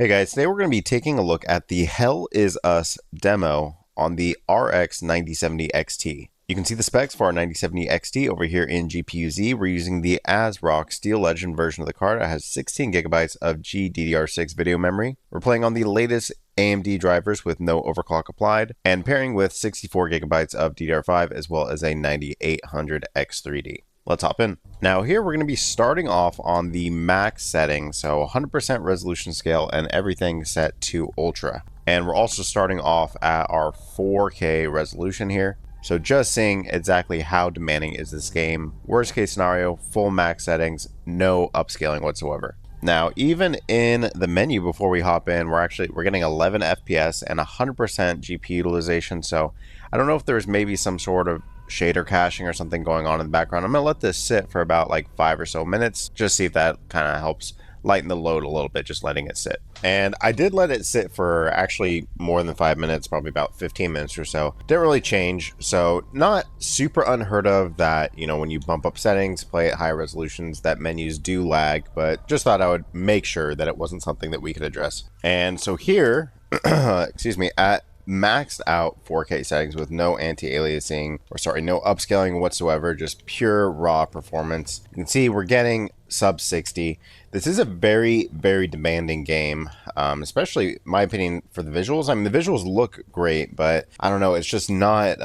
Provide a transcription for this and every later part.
Hey guys, today we're going to be taking a look at the Hell Is Us demo on the RX 9070 XT. You can see the specs for our 9070 XT over here in GPU-Z. We're using the ASRock Steel Legend version of the card. It has 16 gigabytes of GDDR6 video memory. We're playing on the latest AMD drivers with no overclock applied, and pairing with 64 gigabytes of DDR5 as well as a 9800 X3D. Let's hop in. Now here we're going to be starting off on the max setting, so 100% resolution scale and everything set to ultra. And we're also starting off at our 4K resolution here. So just seeing exactly how demanding is this game. Worst case scenario, full max settings, no upscaling whatsoever. Now, even in the menu before we hop in, we're getting 11 FPS and 100% GPU utilization. So I don't know if there's maybe some sort of shader caching or something going on in the background. I'm gonna let this sit for about like 5 or so minutes, just see if that kind of helps lighten the load a little bit, just letting it sit. And I did let it sit for actually more than 5 minutes, probably about 15 minutes or so. Didn't really change, so not super unheard of that, you know, when you bump up settings, play at high resolutions, that menus do lag, but just thought I would make sure that it wasn't something that we could address. And so here, excuse me, at maxed out 4K settings with no anti-aliasing, or sorry, no upscaling whatsoever, just pure raw performance. You can see we're getting sub 60. This is a very, very demanding game, especially, in my opinion, for the visuals. I mean, the visuals look great, but I don't know, it's just not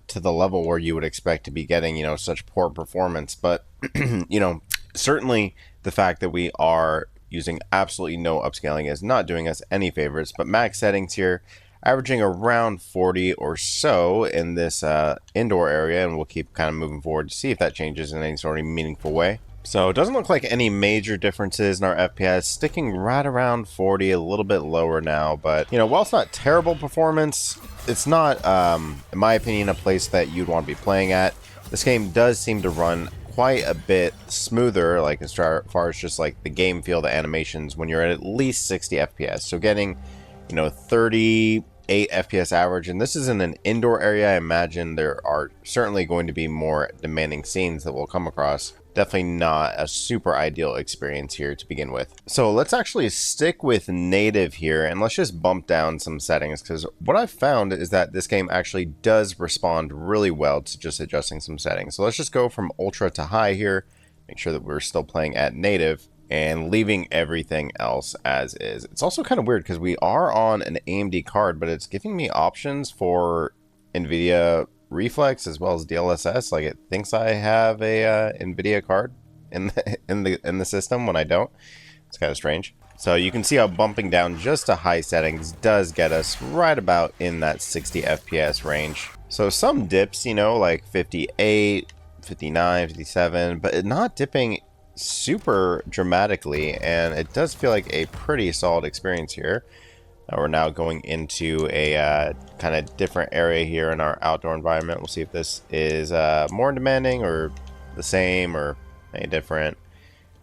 to the level where you would expect to be getting, you know, such poor performance. But, you know, certainly the fact that we are using absolutely no upscaling is not doing us any favors. But max settings here, averaging around 40 or so in this indoor area, and we'll keep kind of moving forward to see if that changes in any sort of meaningful way. So it doesn't look like any major differences in our FPS, sticking right around 40, a little bit lower now. But, you know, while it's not terrible performance, it's not, in my opinion, a place that you'd want to be playing at. This game does seem to run quite a bit smoother, like as far as just like the game feel, the animations, when you're at least 60 FPS. So getting, you know, 38 FPS average, and this is in an indoor area. I imagine there are certainly going to be more demanding scenes that we'll come across. Definitely not a super ideal experience here to begin with. So let's actually stick with native here, and let's just bump down some settings, because what I've found is that this game actually does respond really well to just adjusting some settings. So let's just go from ultra to high here, make sure that we're still playing at native, and leaving everything else as is. It's also kind of weird because we are on an AMD card, but it's giving me options for NVIDIA Reflex as well as DLSS. Like, it thinks I have a NVIDIA card in the system when I don't. It's kind of strange. So you can see how bumping down just to high settings does get us right about in that 60 FPS range. So some dips, you know, like 58, 59, 57, but not dipping super dramatically, and it does feel like a pretty solid experience here. We're now going into a kind of different area here in our outdoor environment. We'll see if this is more demanding or the same or any different.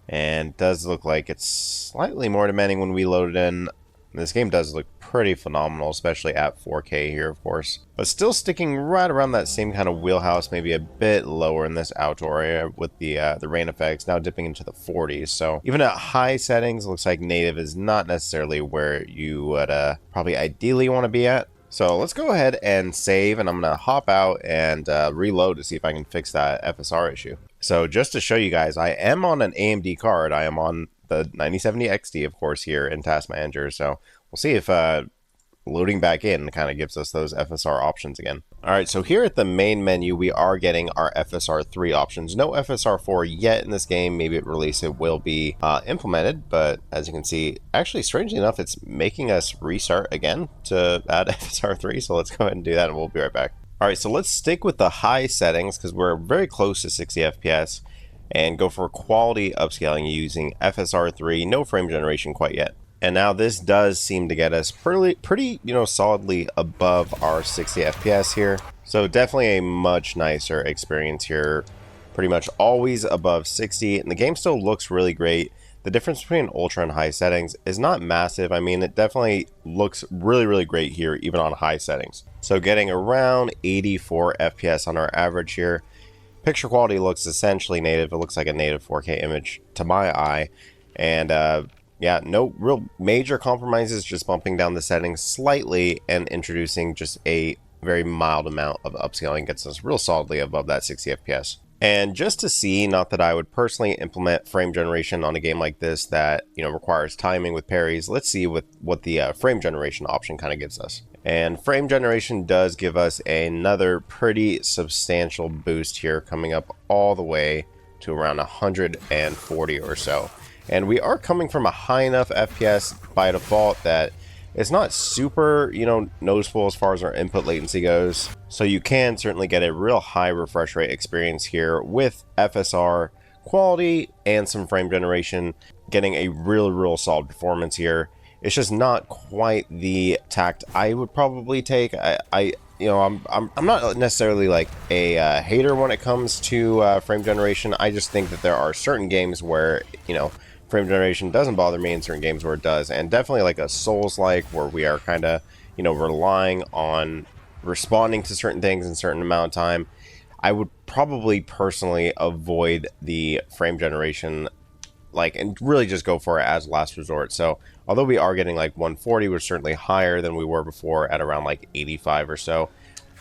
And it does look like it's slightly more demanding when we load it in. This game does look pretty phenomenal, especially at 4K here, of course. But still sticking right around that same kind of wheelhouse, maybe a bit lower in this outdoor area with the rain effects, now dipping into the 40s. So even at high settings, it looks like native is not necessarily where you would probably ideally want to be at. So let's go ahead and save, and I'm going to hop out and reload to see if I can fix that FSR issue. So just to show you guys, I am on an AMD card. I am on the 9070 XT, of course, here in Task Manager. So we'll see if loading back in kind of gives us those FSR options again. All right, so here at the main menu, we are getting our FSR 3 options. No FSR 4 yet in this game. Maybe at release it will be implemented, but as you can see, actually, strangely enough, it's making us restart again to add FSR 3. So let's go ahead and do that, and we'll be right back. All right, so let's stick with the high settings because we're very close to 60 FPS, and go for quality upscaling using FSR 3. No frame generation quite yet. And now this does seem to get us pretty, you know, solidly above our 60 FPS here. So definitely a much nicer experience here. Pretty much always above 60, and the game still looks really great. The difference between ultra and high settings is not massive. I mean, it definitely looks really, really great here, even on high settings. So getting around 84 FPS on our average here. Picture quality looks essentially native. It looks like a native 4K image to my eye. And yeah, no real major compromises, just bumping down the settings slightly and introducing just a very mild amount of upscaling gets us real solidly above that 60 FPS. And just to see, not that I would personally implement frame generation on a game like this that, requires timing with parries, let's see what the frame generation option kind of gives us. And frame generation does give us another pretty substantial boost here, coming up all the way to around 140 or so. And we are coming from a high enough FPS by default that it's not super, noticeable as far as our input latency goes. So you can certainly get a real high refresh rate experience here with FSR quality and some frame generation, getting a real solid performance here. It's just not quite the tact I would probably take. I'm not necessarily like a hater when it comes to frame generation. I just think that there are certain games where, frame generation doesn't bother me, in certain games where it does, and definitely like a Souls-like where we are kind of, relying on responding to certain things in a certain amount of time. I would probably personally avoid the frame generation, and really just go for it as last resort. So although we are getting like 140, we're certainly higher than we were before at around like 85 or so.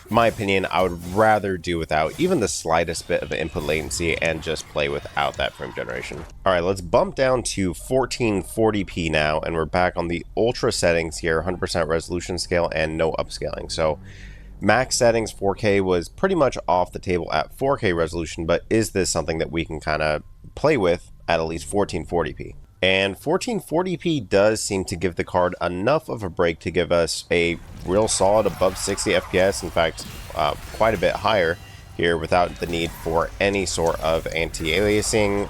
In my opinion, I would rather do without even the slightest bit of input latency and just play without that frame generation. All right, let's bump down to 1440p now, and we're back on the ultra settings here, 100% resolution scale and no upscaling. So max settings 4K was pretty much off the table at 4K resolution, but is this something that we can kind of play with at least 1440p? And 1440p does seem to give the card enough of a break to give us a real solid above 60 FPS, in fact, quite a bit higher here without the need for any sort of anti-aliasing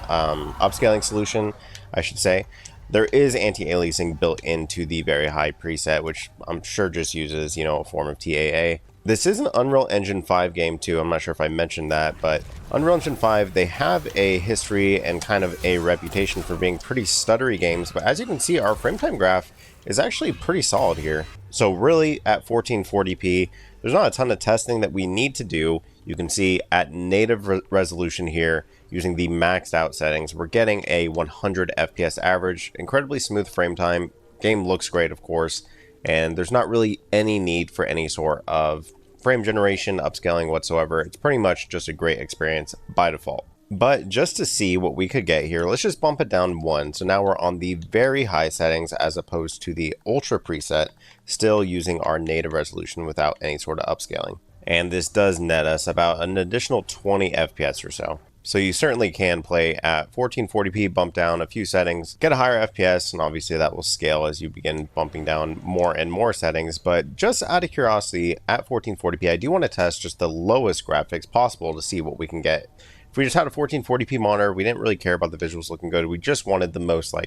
upscaling solution, I should say. There is anti-aliasing built into the very high preset, which I'm sure just uses, a form of TAA. This is an Unreal Engine 5 game too. I'm not sure if I mentioned that, but Unreal Engine 5, they have a history and kind of a reputation for being pretty stuttery games, but as you can see, our frame time graph is actually pretty solid here. So really at 1440p, there's not a ton of testing that we need to do. You can see at native resolution here, using the maxed out settings, we're getting a 100 FPS average, incredibly smooth frame time. Game looks great, of course, and there's not really any need for any sort of frame generation, upscaling whatsoever. It's pretty much just a great experience by default. But just to see what we could get here, let's just bump it down one. So now we're on the very high settings as opposed to the ultra preset, still using our native resolution without any sort of upscaling. And this does net us about an additional 20 FPS or so. So you certainly can play at 1440p, bump down a few settings, get a higher FPS, and obviously that will scale as you begin bumping down more and more settings. But just out of curiosity, at 1440p, I do want to test just the lowest graphics possible to see what we can get. If we just had a 1440p monitor, we didn't really care about the visuals looking good. We just wanted the most, no,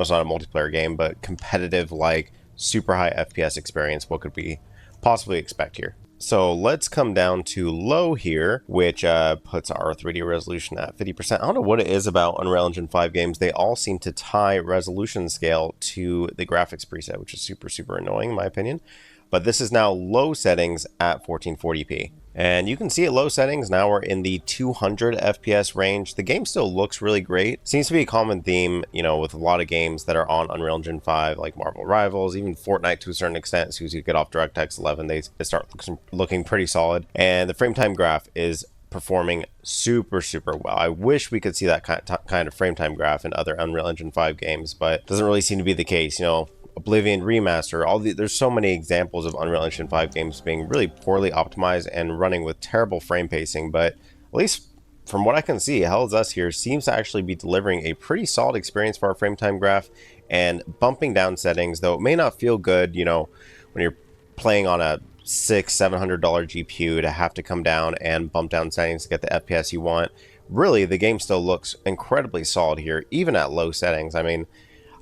it's not a multiplayer game, but competitive, super high FPS experience. What could we possibly expect here? So let's come down to low here, which puts our 3D resolution at 50%. I don't know what it is about Unreal Engine 5 games. They all seem to tie resolution scale to the graphics preset, which is super annoying in my opinion. But this is now low settings at 1440p. And you can see at low settings, now we're in the 200 FPS range. The game still looks really great. Seems to be a common theme, with a lot of games that are on Unreal Engine 5, like Marvel Rivals, even Fortnite to a certain extent. As soon as you get off DirectX 11, they start looking pretty solid. And the frame time graph is performing super well. I wish we could see that kind of frame time graph in other Unreal Engine 5 games, but it doesn't really seem to be the case. Oblivion Remaster, there's so many examples of Unreal Engine 5 games being really poorly optimized and running with terrible frame pacing, but at least from what I can see, Hell's Us here seems to actually be delivering a pretty solid experience for our frame time graph and bumping down settings, though it may not feel good, when you're playing on a $600-700 GPU to have to come down and bump down settings to get the FPS you want. Really, the game still looks incredibly solid here, even at low settings. I mean,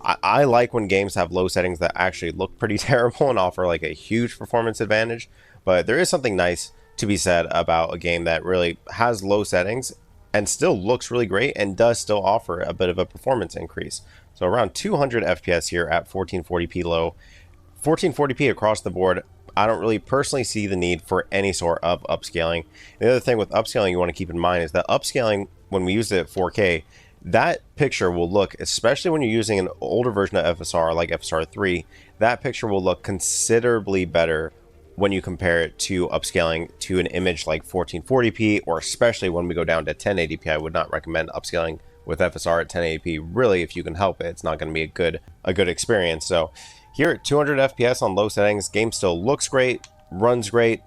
I like when games have low settings that actually look pretty terrible and offer a huge performance advantage, but there is something nice to be said about a game that really has low settings and still looks really great and does still offer a bit of a performance increase. So around 200 FPS here at 1440p low, 1440p across the board. I don't really personally see the need for any sort of upscaling. The other thing with upscaling you want to keep in mind is that upscaling, when we use it at 4K, that picture will look, especially when you're using an older version of FSR like FSR 3, that picture will look considerably better when you compare it to upscaling to an image like 1440p, or especially when we go down to 1080p. I would not recommend upscaling with FSR at 1080p. Really, if you can help it, it's not going to be a good experience. So here at 200 FPS on low settings, game still looks great, runs great.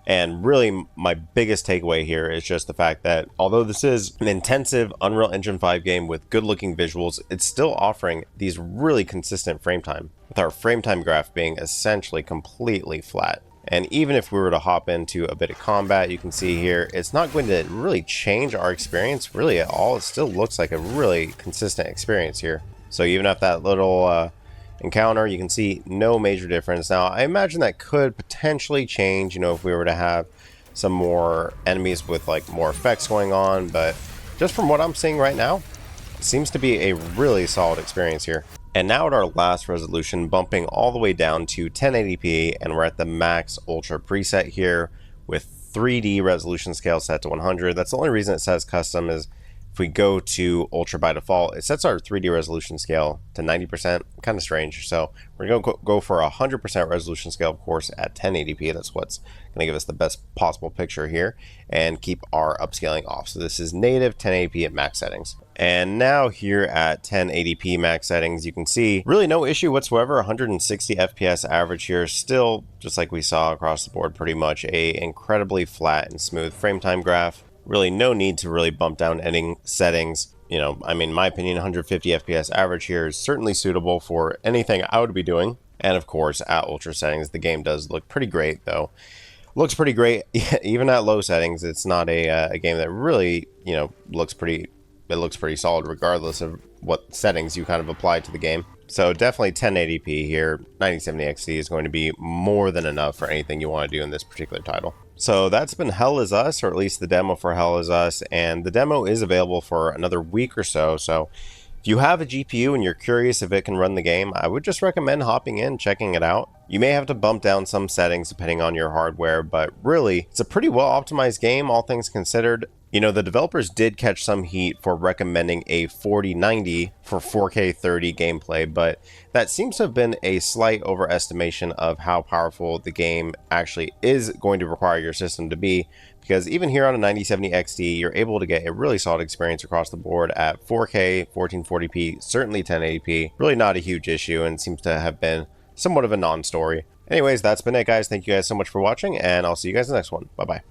And really, my biggest takeaway here is just the fact that although this is an intensive Unreal Engine 5 game with good-looking visuals, it's still offering these really consistent frame time, with our frame time graph being essentially completely flat. And even if we were to hop into a bit of combat, you can see here, it's not going to really change our experience really at all. It still looks like a really consistent experience here. So even at that little encounter, you can see no major difference. Now, I imagine that could potentially change, you know, if we were to have some more enemies with like more effects going on, but just from what I'm seeing right now, it seems to be a really solid experience here. And now at our last resolution, bumping all the way down to 1080p, and we're at the max ultra preset here with 3D resolution scale set to 100. That's the only reason it says custom is if we go to ultra by default, it sets our 3D resolution scale to 90%, kind of strange. So we're going to go for 100% resolution scale, of course, at 1080p. That's what's going to give us the best possible picture here, and keep our upscaling off. So this is native 1080p at max settings. And now here at 1080p max settings, you can see really no issue whatsoever. 160 FPS average here, still just like we saw across the board, pretty much a incredibly flat and smooth frame time graph. Really no need to really bump down any settings. You know, I mean, in my opinion, 150 FPS average here is certainly suitable for anything I would be doing. And of course, at ultra settings, the game does look pretty great, though. Looks pretty great, even at low settings. It's not a game that really, you know, looks pretty solid regardless of what settings you kind of apply to the game. So definitely 1080p here. 9070 XT is going to be more than enough for anything you want to do in this particular title. So that's been Hell Is Us, or at least the demo for Hell Is Us, and the demo is available for another week or so. So if you have a GPU and you're curious if it can run the game, I would just recommend hopping in, checking it out. You may have to bump down some settings depending on your hardware, but really, it's a pretty well optimized game, all things considered. You know, the developers did catch some heat for recommending a 4090 for 4K 30 gameplay, but that seems to have been a slight overestimation of how powerful the game actually is going to require your system to be, because even here on a 9070 XT, you're able to get a really solid experience across the board at 4K, 1440p, certainly 1080p. Really not a huge issue, and seems to have been somewhat of a non-story. Anyways, that's been it, guys. Thank you guys so much for watching, and I'll see you guys in the next one. Bye-bye.